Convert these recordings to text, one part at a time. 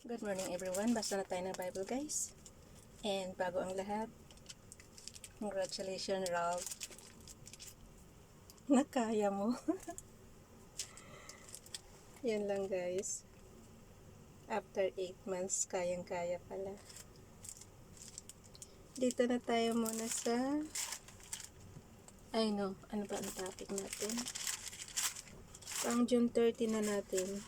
Good morning everyone. Basa na tayo ng Bible guys. And bago ang lahat, congratulations Ralph. Nakaya mo. Yan lang guys. After 8 months, kayang-kaya pala. Dito na tayo muna sa ano ba ang topic natin? Pang June 30 na natin.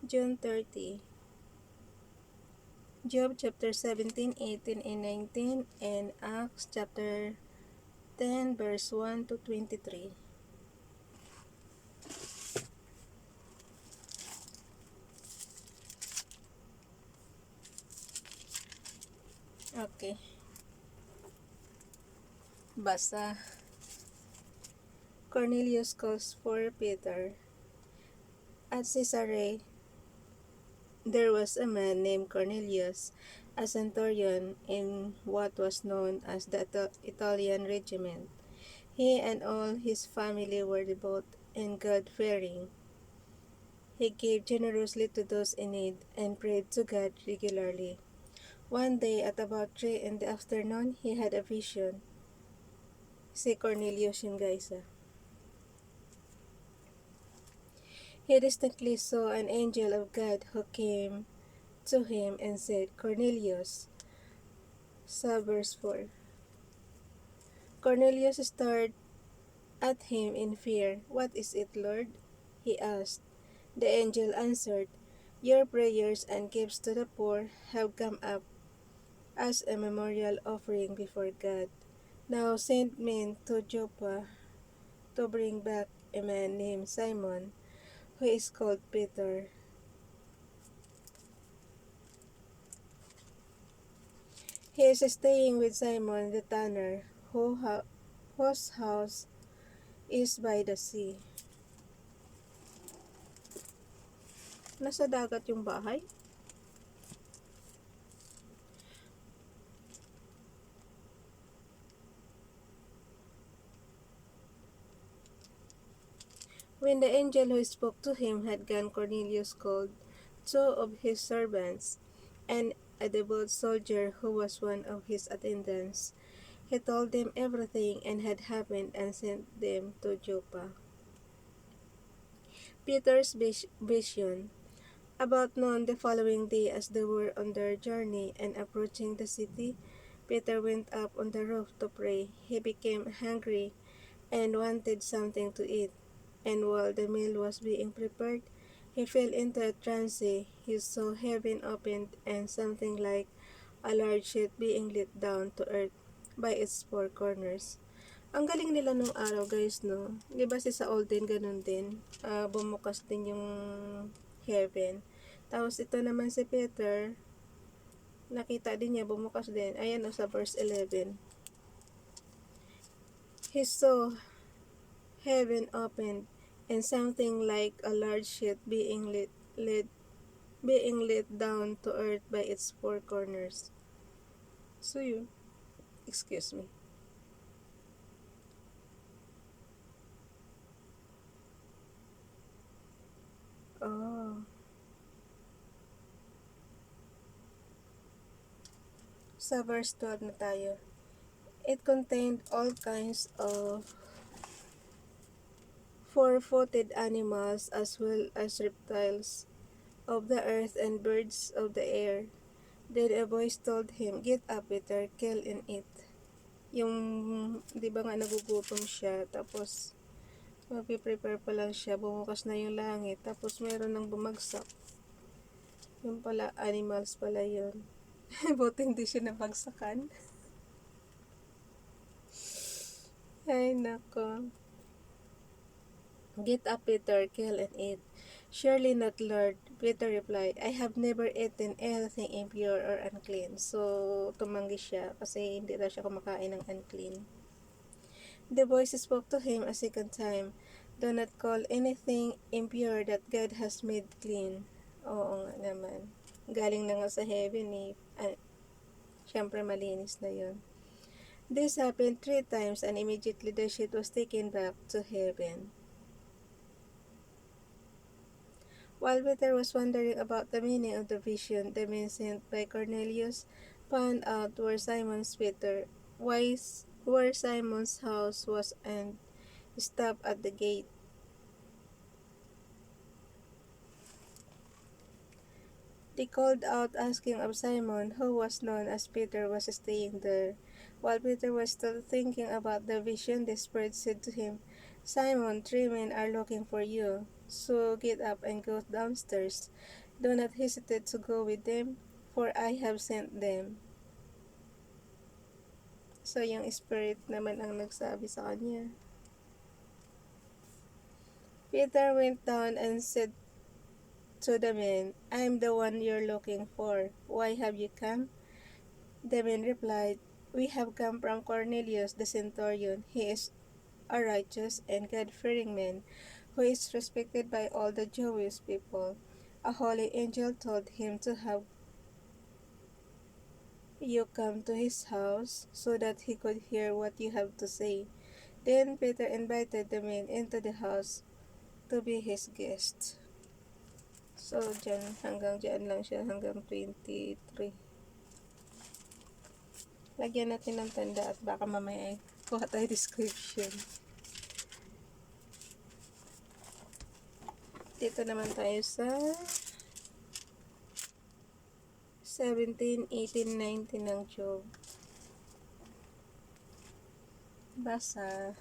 June 30. Job chapter 17, 18, and 19, and Acts chapter 10 verse 1 to 23. Okay. Basa. Cornelius calls for Peter. At Caesarea, there was a man named Cornelius, a centurion in what was known as the Italian regiment. He and all his family were devout and God-fearing. He gave generously to those in need and prayed to God regularly. One day at about 3 in the afternoon, he had a vision. Si Cornelius yun guys. He distinctly saw an angel of God who came to him and said, Cornelius. Sa verse 4. Cornelius stared at him in fear. What is it, Lord? He asked. The angel answered, Your prayers and gifts to the poor have come up as a memorial offering before God. Now send men to Joppa to bring back a man named Simon, who is called Peter. He is staying with Simon the tanner, whose house is by the sea. Nasa dagat yung bahay? When the angel who spoke to him had gone, Cornelius called 2 of his servants and a devout soldier who was one of his attendants. He told them everything and had happened and sent them to Joppa. Peter's vision. About noon the following day, as they were on their journey and approaching the city, Peter went up on the roof to pray. He became hungry and wanted something to eat. And while the meal was being prepared, he fell into a trance. He saw heaven opened and something like a large sheet being let down to earth by its four corners. Ang galing nila nung araw guys, no? Di ba si sa Olden ganun din? Bumukas din yung heaven. Tapos ito naman si Peter, nakita din niya, bumukas din. Ayan o sa verse 11. He saw heaven opened and something like a large sheet being let down to earth by its four corners. So yun, excuse me. Oh. Sa verse 12 na tayo. It contained all kinds of four-footed animals as well as reptiles of the earth and birds of the air. Then a voice told him, Get up, Peter, kill and eat. Yung, di ba nga nagugutom siya, tapos magpiprepare pa lang siya, bumukas na yung langit, tapos meron nang bumagsak. Yung pala, animals pala yun. Buti hindi siya nabagsakan. Ay, nako. Get up, Peter, kill and eat. Surely not, Lord, Peter replied. I have never eaten anything impure or unclean. So, tumanggi siya kasi hindi daw siya kumakain ng unclean. The voice spoke to him a second time. Do not call anything impure that God has made clean. Oo nga naman. Galing na nga sa heaven eh. Siyempre malinis na yun. This happened 3 times and immediately the sheet was taken back to heaven. While Peter was wondering about the meaning of the vision, the men sent by Cornelius found out where Simon's house was and stopped at the gate. They called out asking of Simon, who was known as Peter, was staying there. While Peter was still thinking about the vision, the Spirit said to him, Simon, 3 men are looking for you. So get up and go downstairs. Do not hesitate to go with them, for I have sent them. So yung Spirit naman ang nagsabi sa kanya. Peter went down and said to the men, I am the one you're looking for. Why have you come? The men replied, We have come from Cornelius the centurion. He is a righteous and God-fearing man, who is respected by all the Jewish people. A holy angel told him to have you come to his house so that he could hear what you have to say. Then Peter invited the men into the house to be his guest. So, hanggang dyan lang siya, hanggang 23. Lagyan natin ng tanda at baka mamaya kuha tayo description. Dito naman tayo sa 17, 18, 19 ng Job. Basa.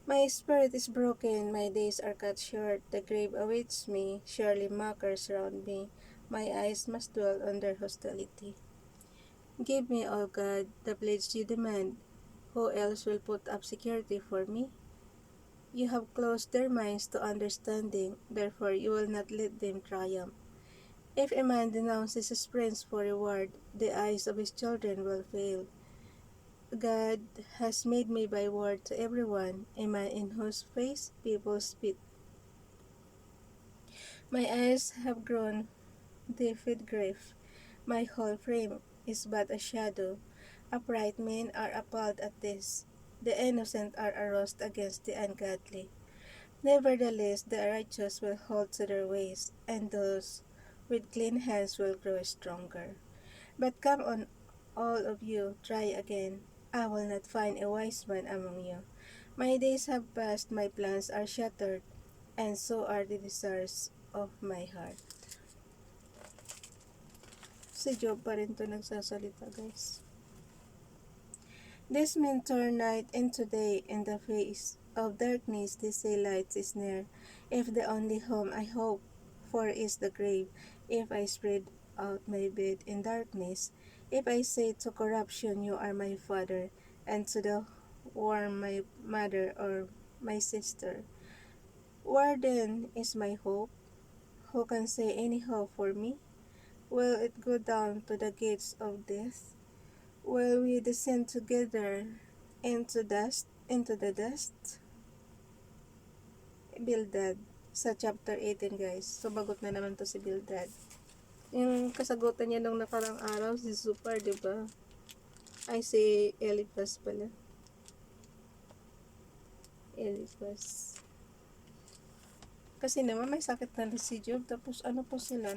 My spirit is broken, my days are cut short, the grave awaits me, surely mockers round me, my eyes must dwell on their hostility. Give me, O God, the pledge you demand. Who else will put up security for me? You have closed their minds to understanding, therefore you will not let them triumph. If a man denounces his friends for reward, the eyes of his children will fail. God has made me by word to everyone, a man in whose face people spit. My eyes have grown deaf with grief. My whole frame is but a shadow. Upright men are appalled at this. The innocent are aroused against the ungodly. Nevertheless, the righteous will hold to their ways, and those with clean hands will grow stronger. But come on, all of you, try again. I will not find a wise man among you. My days have passed, my plans are shattered, and so are the desires of my heart. Si Job pa rin to nagsasalita, guys. These men turn night into day, in the face of darkness they say light is near. If the only home I hope for is the grave, if I spread out my bed in darkness, if I say to corruption, you are my father, and to the worm my mother or my sister, where then is my hope? Who can say any hope for me? Will it go down to the gates of death? Will we descend together into the dust? Bildad, sa chapter 18, guys. Sumagot na naman to si Bildad. Yung kasagutan niya nung nakarang araw, si Zupar, diba? Ay, si Eliphaz pala. Eliphaz. Kasi naman may sakit na rin si Job, tapos ano po sila,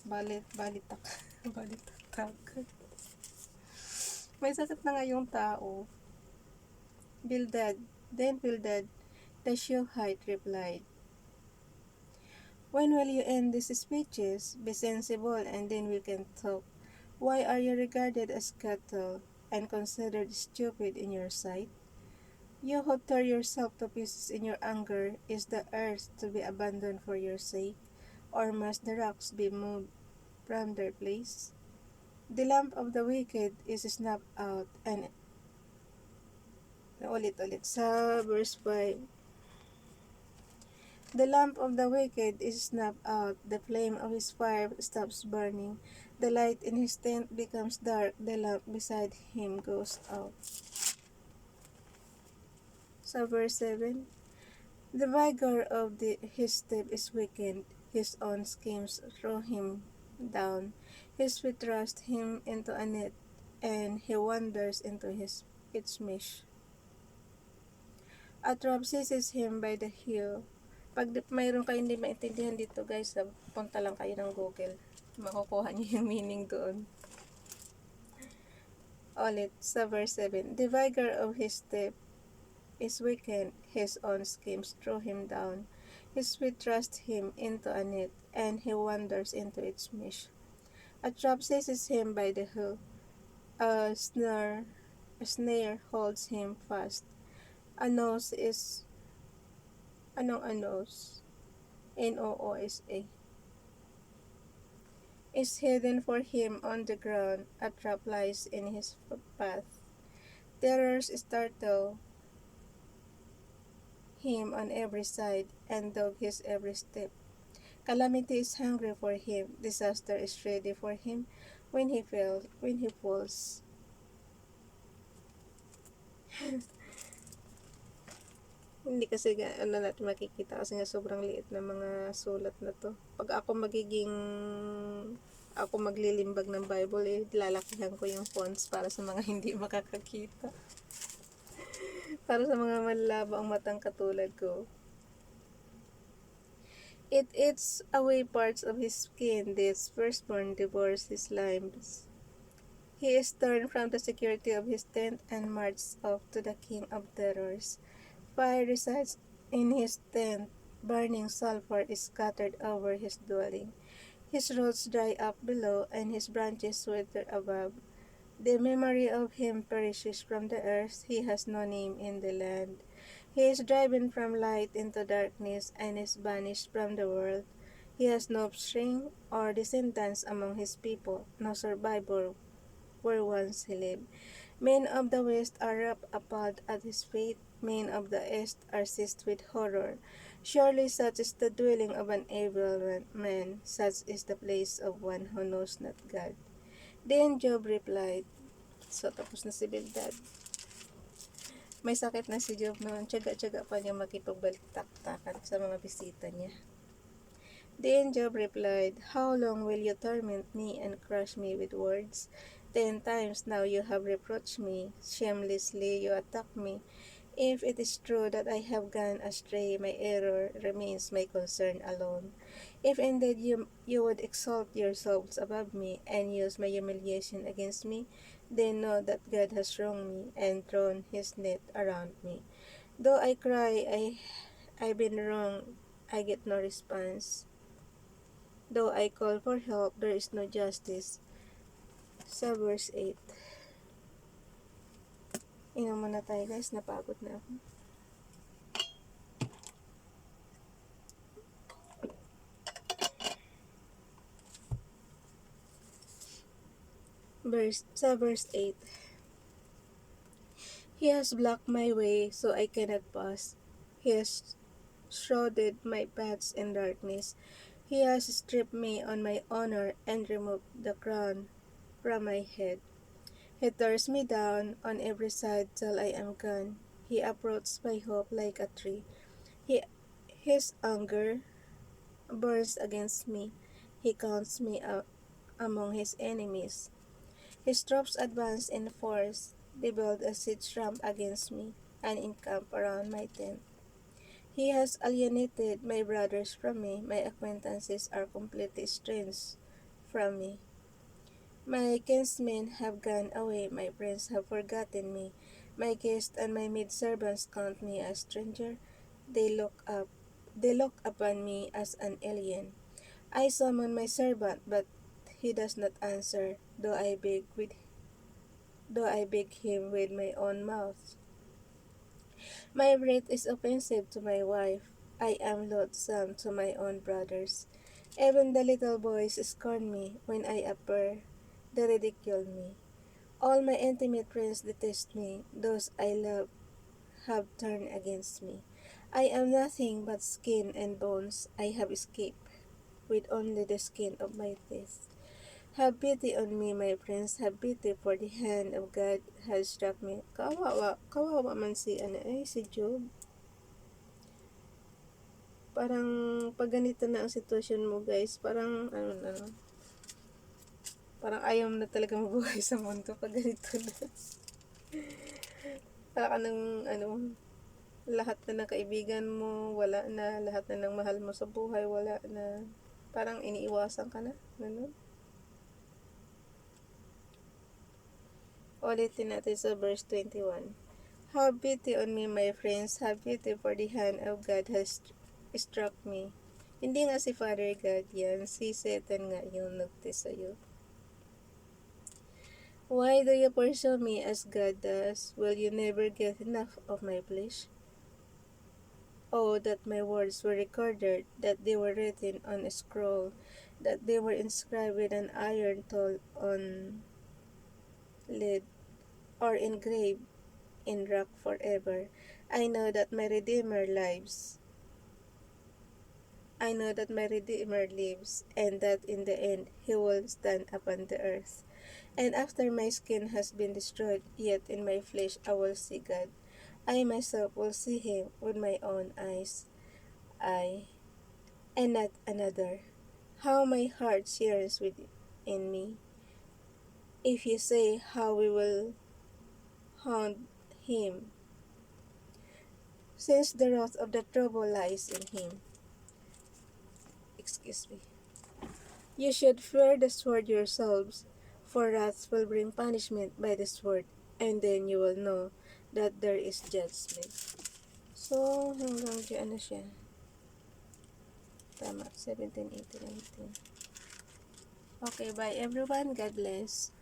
balitak. Balitak. May sakit na nga yung tao. Then Bildad, the Shuhite replied, When will you end these speeches? Be sensible, and then we can talk. Why are you regarded as cattle, and considered stupid in your sight? You who tear yourself to pieces in your anger, is the earth to be abandoned for your sake? Or must the rocks be moved from their place? The lamp of the wicked is snuffed out, and ulit-ulit sa verse 5. The lamp of the wicked is snuffed out, the flame of his fire stops burning, the light in his tent becomes dark, the lamp beside him goes out. Sa verse 7, the vigor of his step is weakened, his own schemes throw him down, his feet thrust him into a net, and he wanders into its mesh. A trap seizes him by the heel, Pag mayroon kayong hindi maintindihan dito guys, punta lang kayo ng Google. Makukuha niyo yung meaning doon. Ulit, sa verse 7. The vigor of his step is weakened, his own schemes throw him down. His feet thrust him into a net, and he wanders into its mesh. A trap seizes him by the heel. A snare holds him fast. A nose is, anong a nose? Noosa. Is hidden for him on the ground. A trap lies in his path. Terrors startle him on every side and dog his every step. Calamity is hungry for him. Disaster is ready for him when he falls. Hindi kasi natin makikita kasi nga sobrang liit na mga sulat na to. Pag ako maglilimbag ng Bible, lalakihan ko yung fonts para sa mga hindi makakakita. Para sa mga malabo ang matang katulad ko. It eats away parts of his skin. This firstborn devours his limbs. He is torn from the security of his tent and marches off to the king of terrors. Fire resides in his tent. Burning sulfur is scattered over his dwelling. His roots dry up below, and his branches wither above. The memory of him perishes from the earth. He has no name in the land. He is driven from light into darkness, and is banished from the world. He has no offspring or descendants among his people, no survivor where once he lived. Men of the west are appalled at his fate. Men of the east are seized with horror. Surely such is the dwelling of an evil man. Such is the place of one who knows not God. Then Job replied, so tapos na si Bildad. May sakit na si Job noon, tiyaga-tiyaga pa niya makipagbalik-taktakan sa mga bisita niya. Then Job replied, How long will you torment me and crush me with words? 10 times now you have reproached me. Shamelessly you attack me. If it is true that I have gone astray, my error remains my concern alone. If indeed you would exalt yourselves above me and use my humiliation against me, then know that God has wronged me and thrown his net around me. Though I cry, I've been wrong, I get no response. Though I call for help, there is no justice. Sa verse 8. Inom muna tayo guys, napagod na ako. Sa verse 8. He has blocked my way so I cannot pass. He has shrouded my paths in darkness. He has stripped me on my honor and removed the crown from my head. He tears me down on every side till I am gone. He uproots my hope like a tree. His anger burns against me. He counts me out among his enemies. His troops advance in force. They build a siege ramp against me and encamp around my tent. He has alienated my brothers from me. My acquaintances are completely estranged from me. My kinsmen have gone away. My friends have forgotten me. My guests and my maidservants count me a stranger. They look upon me as an alien. I summon my servant, but he does not answer, though I beg him with my own mouth. My breath is offensive to my wife. I am loathsome to my own brothers. Even the little boys scorn me when I appear. They ridicule me. All my intimate friends detest me. Those I love have turned against me. I am nothing but skin and bones. I have escaped with only the skin of my teeth. Have pity on me, my friends. Have pity, for the hand of God has struck me. Kawawa man si Job. Parang pag ganito na ang sitwasyon mo guys, parang parang ayaw mo na talaga mabuhay sa mundo pag ganito na. Parang ka nang lahat na ng kaibigan mo, wala na. Lahat na ng mahal mo sa buhay, wala na. Parang iniiwasan ka na. Ganun. Ulitin natin sa verse 21. Have pity on me, my friends. Have pity, for the hand of God has struck me. Hindi nga si Father God yan. Si Satan nga yung nagtest sa'yo. Why do you pursue me as God does? Will you never get enough of my flesh? Oh, that my words were recorded, that they were written on a scroll, that they were inscribed with an iron tool on lead, or engraved in rock forever. I know that my Redeemer lives. I know that my Redeemer lives, and that in the end he will stand upon the earth. And after my skin has been destroyed, yet in my flesh I will see God. I myself will see him with my own eyes. I, and not another. How my heart yearns within me. If you say how we will haunt him, since the wrath of the trouble lies in him. Excuse me. You should fear the sword yourselves, for wrath will bring punishment by the sword, and then you will know that there is judgment. So, hanggang dyan na siya. Tama, 17, 18, 19. Okay, bye everyone. God bless.